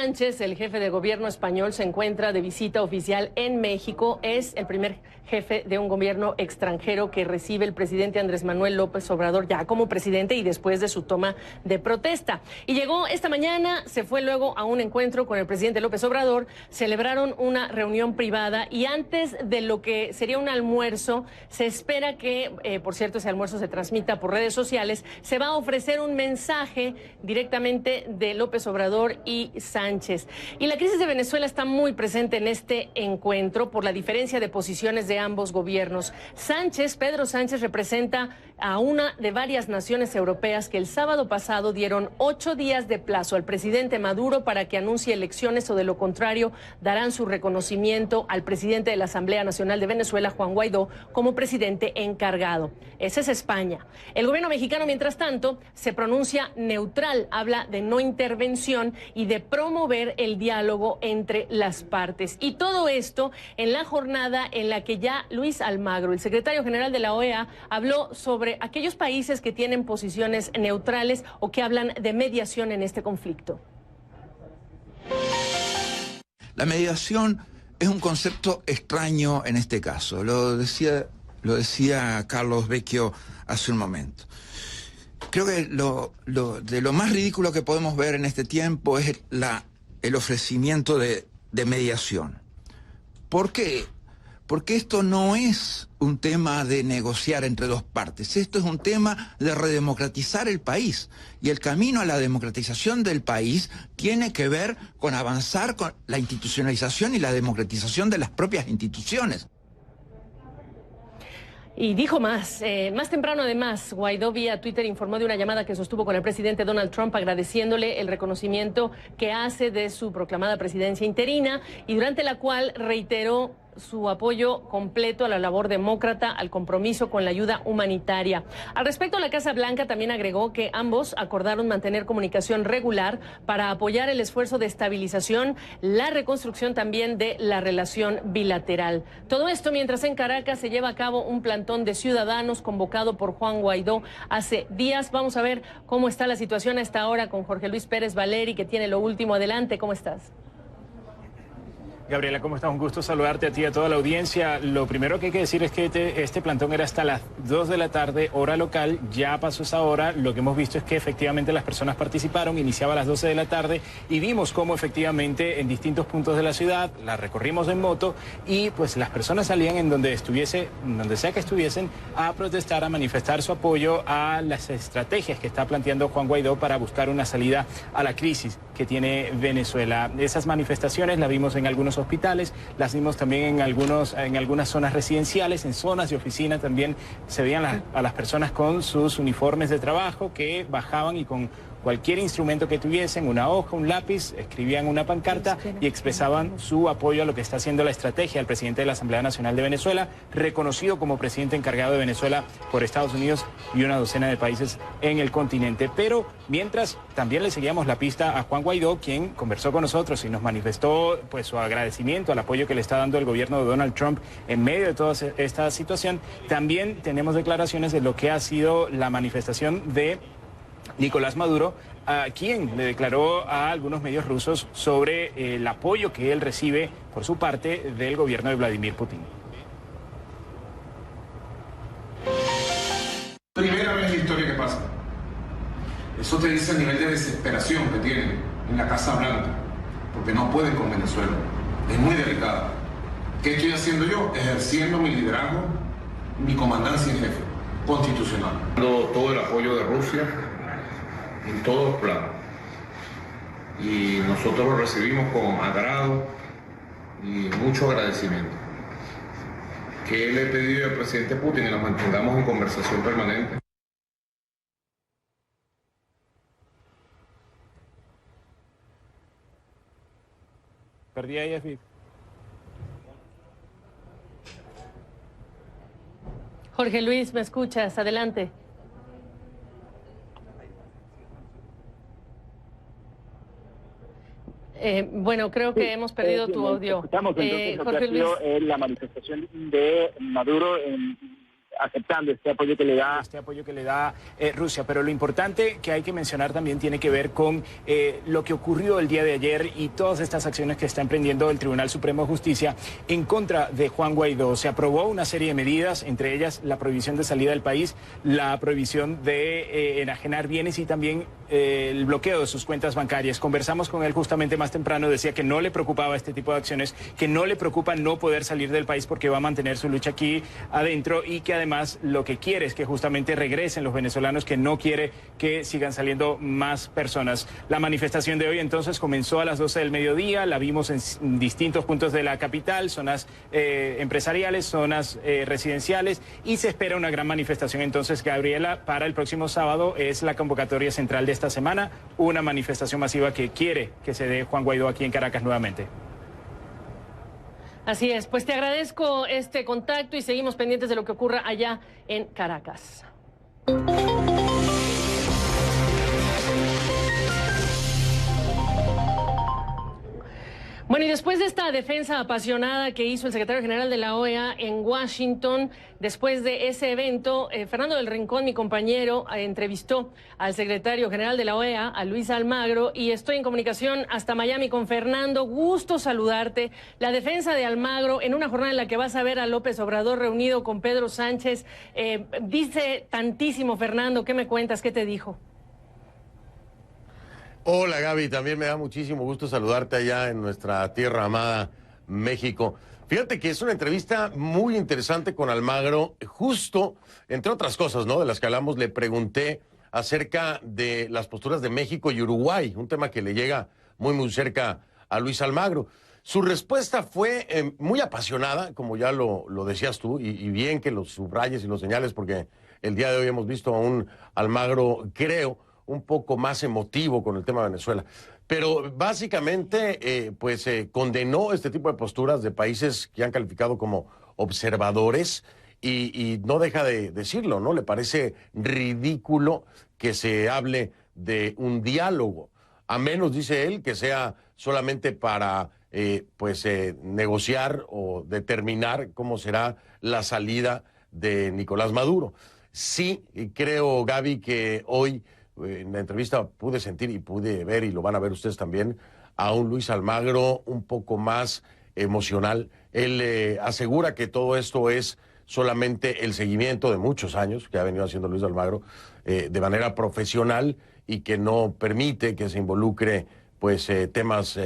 Sánchez, el jefe de gobierno español, se encuentra de visita oficial en México. Es el primer jefe de un gobierno extranjero que recibe el presidente Andrés Manuel López Obrador ya como presidente y después de su toma de protesta. Y llegó esta mañana, se fue luego a un encuentro con el presidente López Obrador, celebraron una reunión privada y antes de lo que sería un almuerzo, se espera que, por cierto, ese almuerzo se transmita por redes sociales, se va a ofrecer un mensaje directamente de López Obrador y Sánchez. Y la crisis de Venezuela está muy presente en este encuentro por la diferencia de posiciones de ambos gobiernos. Pedro Sánchez representa a una de varias naciones europeas que el sábado pasado dieron 8 días de plazo al presidente Maduro para que anuncie elecciones o de lo contrario darán su reconocimiento al presidente de la Asamblea Nacional de Venezuela, Juan Guaidó, como presidente encargado. Esa es España. El gobierno mexicano, mientras tanto, se pronuncia neutral, habla de no intervención y de promover el diálogo entre las partes. Y todo esto en la jornada en la que ya Luis Almagro, el secretario general de la OEA, habló sobre aquellos países que tienen posiciones neutrales o que hablan de mediación en este conflicto. La mediación es un concepto extraño en este caso. Lo decía Carlos Vecchio hace un momento. Creo que de lo más ridículo que podemos ver en este tiempo es el ofrecimiento de mediación. ¿Por qué? Porque esto no es un tema de negociar entre dos partes, esto es un tema de redemocratizar el país. Y el camino a la democratización del país tiene que ver con avanzar con la institucionalización y la democratización de las propias instituciones. Y dijo más temprano además, Guaidó vía Twitter informó de una llamada que sostuvo con el presidente Donald Trump agradeciéndole el reconocimiento que hace de su proclamada presidencia interina y durante la cual reiteró su apoyo completo a la labor demócrata, al compromiso con la ayuda humanitaria. Al respecto, la Casa Blanca también agregó que ambos acordaron mantener comunicación regular para apoyar el esfuerzo de estabilización, la reconstrucción también de la relación bilateral. Todo esto mientras en Caracas se lleva a cabo un plantón de ciudadanos convocado por Juan Guaidó hace días. Vamos a ver cómo está la situación a esta hora con Jorge Luis Pérez Valeri, que tiene lo último. Adelante, ¿cómo estás? Gabriela, ¿cómo estás? Un gusto saludarte a ti y a toda la audiencia. Lo primero que hay que decir es que este plantón era hasta las 2 de la tarde, hora local. Ya pasó esa hora. Lo que hemos visto es que efectivamente las personas participaron. Iniciaba a las 12 de la tarde y vimos cómo efectivamente en distintos puntos de la ciudad la recorrimos en moto y pues las personas salían en donde sea que estuviesen, a protestar, a manifestar su apoyo a las estrategias que está planteando Juan Guaidó para buscar una salida a la crisis que tiene Venezuela. Esas manifestaciones las vimos en algunos hospitales, las vimos también en algunas zonas residenciales, en zonas de oficina también se veían a las personas con sus uniformes de trabajo que bajaban y con cualquier instrumento que tuviesen, una hoja, un lápiz, escribían una pancarta y expresaban su apoyo a lo que está haciendo la estrategia del presidente de la Asamblea Nacional de Venezuela, reconocido como presidente encargado de Venezuela por Estados Unidos y una docena de países en el continente. Pero mientras también le seguíamos la pista a Juan Guaidó, quien conversó con nosotros y nos manifestó pues su agradecimiento al apoyo que le está dando el gobierno de Donald Trump en medio de toda esta situación. También tenemos declaraciones de lo que ha sido la manifestación de Nicolás Maduro, a quien le declaró a algunos medios rusos sobre el apoyo que él recibe por su parte del gobierno de Vladimir Putin. Primera vez en la historia que pasa. Eso te dice el nivel de desesperación que tienen en la Casa Blanca, porque no pueden con Venezuela. Es muy delicada. ¿Qué estoy haciendo yo? Ejerciendo mi liderazgo, mi comandancia en jefe constitucional. Todo el apoyo de Rusia en todos los planos, y nosotros lo recibimos con agrado y mucho agradecimiento. Que le he pedido al presidente Putin que nos mantengamos en conversación permanente. Perdí ahí, Efip. Jorge Luis, ¿me escuchas? Adelante. Bueno, creo que hemos perdido tu audio. Jorge Luis. La manifestación de Maduro aceptando este apoyo que le da. Rusia. Pero lo importante que hay que mencionar también tiene que ver con lo que ocurrió el día de ayer y todas estas acciones que está emprendiendo el Tribunal Supremo de Justicia en contra de Juan Guaidó. Se aprobó una serie de medidas, entre ellas la prohibición de salida del país, la prohibición de enajenar bienes y también el bloqueo de sus cuentas bancarias. Conversamos con él justamente más temprano, decía que no le preocupaba este tipo de acciones, que no le preocupa no poder salir del país porque va a mantener su lucha aquí adentro y que además lo que quiere es que justamente regresen los venezolanos, que no quiere que sigan saliendo más personas. La manifestación de hoy entonces comenzó a las 12 del mediodía, la vimos en distintos puntos de la capital, zonas empresariales, zonas residenciales, y se espera una gran manifestación entonces, Gabriela, para el próximo sábado. Es la convocatoria central de esta semana, una manifestación masiva que quiere que se dé Juan Guaidó aquí en Caracas nuevamente. Así es, pues te agradezco este contacto y seguimos pendientes de lo que ocurra allá en Caracas. Bueno, y después de esta defensa apasionada que hizo el secretario general de la OEA en Washington, después de ese evento, Fernando del Rincón, mi compañero, entrevistó al secretario general de la OEA, a Luis Almagro, y estoy en comunicación hasta Miami con Fernando. Gusto saludarte. La defensa de Almagro, en una jornada en la que vas a ver a López Obrador reunido con Pedro Sánchez, dice tantísimo, Fernando. ¿Qué me cuentas? ¿Qué te dijo? Hola Gaby, también me da muchísimo gusto saludarte allá en nuestra tierra amada, México. Fíjate que es una entrevista muy interesante con Almagro, justo, entre otras cosas, ¿no?, de las que hablamos. Le pregunté acerca de las posturas de México y Uruguay, un tema que le llega muy cerca a Luis Almagro. Su respuesta fue muy apasionada, como ya lo decías tú, y bien que lo subrayes y lo señales, porque el día de hoy hemos visto a un Almagro, creo, un poco más emotivo con el tema de Venezuela. Pero básicamente, condenó este tipo de posturas de países que han calificado como observadores y no deja de decirlo, ¿no? Le parece ridículo que se hable de un diálogo, a menos, dice él, que sea solamente para negociar o determinar cómo será la salida de Nicolás Maduro. Sí, creo, Gaby, que hoy en la entrevista pude sentir y pude ver, y lo van a ver ustedes también, a un Luis Almagro un poco más emocional. Él asegura que todo esto es solamente el seguimiento de muchos años que ha venido haciendo Luis Almagro de manera profesional y que no permite que se involucre temas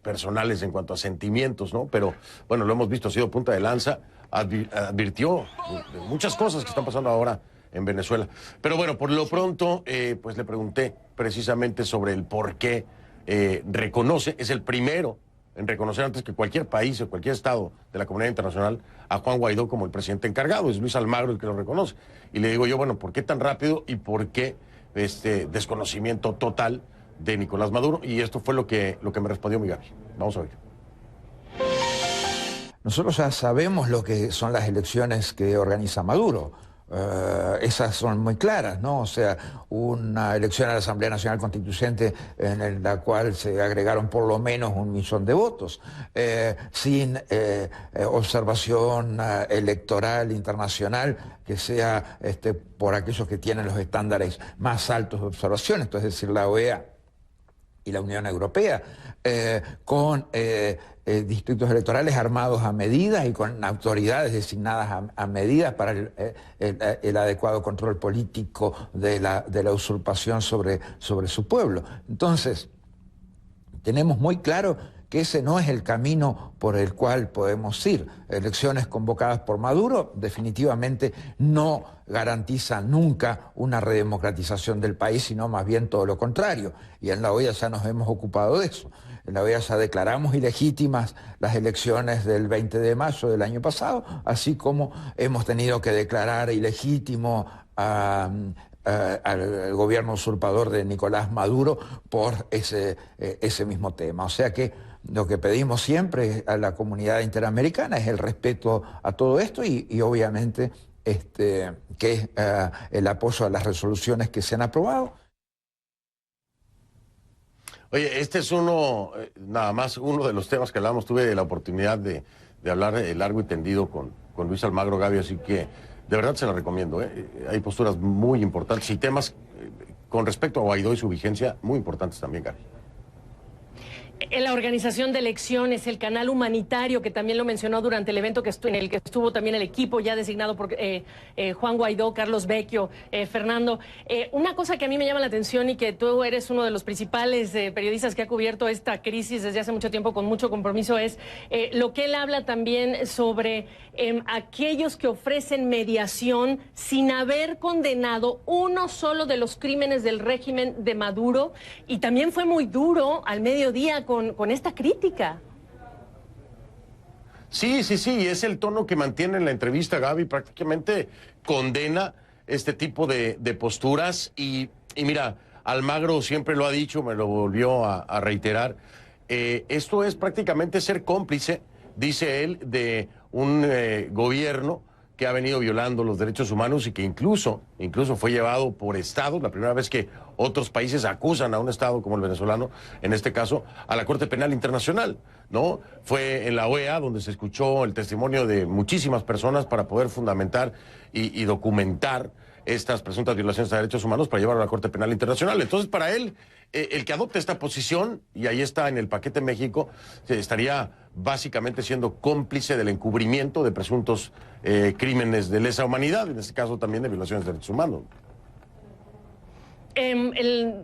personales en cuanto a sentimientos, ¿no? Pero bueno, lo hemos visto, ha sido punta de lanza, advirtió de muchas cosas que están pasando ahora en Venezuela. Pero bueno, por lo pronto, le pregunté precisamente sobre el por qué reconoce, es el primero en reconocer antes que cualquier país o cualquier estado de la comunidad internacional a Juan Guaidó como el presidente encargado. Es Luis Almagro el que lo reconoce. Y le digo yo, bueno, ¿por qué tan rápido y por qué este desconocimiento total de Nicolás Maduro? Y esto fue lo que me respondió mi Gaby. Vamos a ver. Nosotros ya sabemos lo que son las elecciones que organiza Maduro. Esas son muy claras, ¿no? O sea, una elección a la Asamblea Nacional Constituyente en la cual se agregaron por lo menos 1 millón de votos, sin observación electoral internacional que sea por aquellos que tienen los estándares más altos de observación, es decir, la OEA y la Unión Europea, con distritos electorales armados a medida y con autoridades designadas a medida para el adecuado control político de la usurpación sobre su pueblo. Entonces, tenemos muy claro que ese no es el camino por el cual podemos ir. Elecciones convocadas por Maduro definitivamente no garantizan nunca una redemocratización del país, sino más bien todo lo contrario. Y en la OEA ya nos hemos ocupado de eso. En la OEA ya declaramos ilegítimas las elecciones del 20 de mayo del año pasado, así como hemos tenido que declarar ilegítimo al gobierno usurpador de Nicolás Maduro por ese mismo tema. O sea que lo que pedimos siempre a la comunidad interamericana es el respeto a todo esto y obviamente que el apoyo a las resoluciones que se han aprobado. Oye, este es nada más uno de los temas que hablamos. Tuve la oportunidad de hablar largo y tendido con Luis Almagro, Gaby, así que De verdad se la recomiendo, ¿eh? Hay posturas muy importantes y temas con respecto a Guaidó y su vigencia muy importantes también, Gaby. En la organización de elecciones, el canal humanitario, que también lo mencionó durante el evento en el que estuvo también el equipo ya designado por Juan Guaidó, Carlos Vecchio, Fernando. Una cosa que a mí me llama la atención y que tú eres uno de los principales periodistas que ha cubierto esta crisis desde hace mucho tiempo con mucho compromiso es lo que él habla también sobre aquellos que ofrecen mediación sin haber condenado uno solo de los crímenes del régimen de Maduro, y también fue muy duro al mediodía con esta crítica. Sí, es el tono que mantiene en la entrevista, Gaby, prácticamente condena este tipo de posturas y mira, Almagro siempre lo ha dicho, me lo volvió a reiterar, esto es prácticamente ser cómplice, dice él, de un gobierno que ha venido violando los derechos humanos y que incluso fue llevado por estados, la primera vez que otros países acusan a un estado como el venezolano, en este caso, a la Corte Penal Internacional, ¿no? Fue en la OEA donde se escuchó el testimonio de muchísimas personas para poder fundamentar y documentar estas presuntas violaciones de derechos humanos para llevarlo a la Corte Penal Internacional. Entonces, para él, el que adopte esta posición, y ahí está en el paquete México, estaría básicamente siendo cómplice del encubrimiento de presuntos crímenes de lesa humanidad, en este caso también de violaciones de derechos humanos.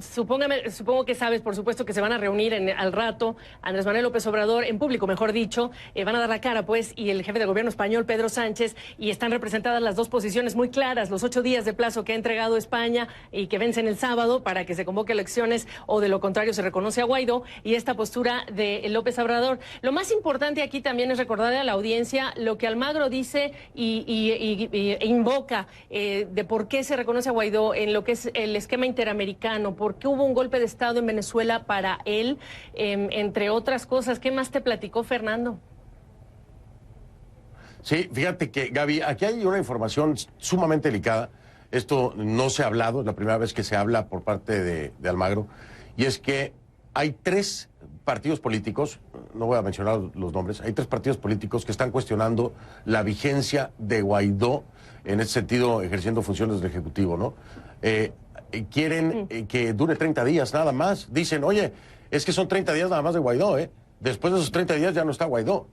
Supongo que sabes, por supuesto, que se van a reunir al rato Andrés Manuel López Obrador, en público, mejor dicho, van a dar la cara, pues, y el jefe de gobierno español, Pedro Sánchez, y están representadas las dos posiciones muy claras, los 8 días de plazo que ha entregado España y que vencen el sábado para que se convoque elecciones, o de lo contrario se reconoce a Guaidó, y esta postura de López Obrador. Lo más importante aquí también es recordarle a la audiencia lo que Almagro dice e invoca de por qué se reconoce a Guaidó en lo que es el esquema interamericano, por qué hubo un golpe de Estado en Venezuela para él, entre otras cosas. ¿Qué más te platicó Fernando? Sí, fíjate que, Gaby, aquí hay una información sumamente delicada. Esto no se ha hablado, es la primera vez que se habla por parte de Almagro, y es que hay 3 partidos políticos, no voy a mencionar los nombres, hay 3 partidos políticos que están cuestionando la vigencia de Guaidó, en ese sentido ejerciendo funciones del Ejecutivo, ¿no? Quieren que dure 30 días nada más. Dicen, oye, es que son 30 días nada más de Guaidó, ¿eh? Después de esos 30 días ya no está Guaidó.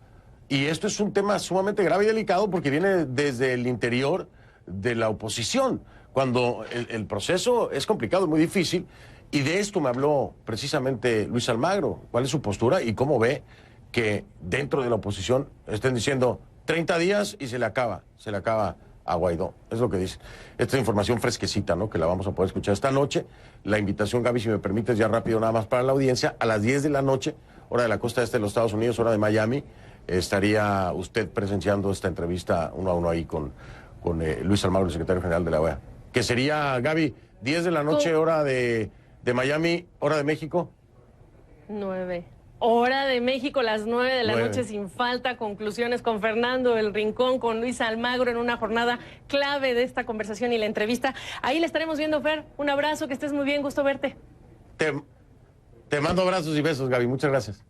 Y esto es un tema sumamente grave y delicado porque viene desde el interior de la oposición, cuando el proceso es complicado, muy difícil. Y de esto me habló precisamente Luis Almagro. ¿Cuál es su postura y cómo ve que dentro de la oposición estén diciendo 30 días y se le acaba a Guaidó? Es lo que dice. Esta información fresquecita, ¿no? Que la vamos a poder escuchar esta noche. La invitación, Gaby, si me permites, ya rápido nada más para la audiencia, a las 10 de la noche, hora de la costa este de los Estados Unidos, hora de Miami, estaría usted presenciando esta entrevista 1 a 1 ahí con Luis Almagro, el secretario general de la OEA. Que sería, Gaby, 10 de la noche, hora de Miami, hora de México. 9. Hora de México, las 9 de la noche, sin falta. Conclusiones con Fernando del Rincón, con Luis Almagro, en una jornada clave de esta conversación y la entrevista. Ahí le estaremos viendo, Fer. Un abrazo, que estés muy bien, gusto verte. Te mando abrazos y besos, Gaby. Muchas gracias.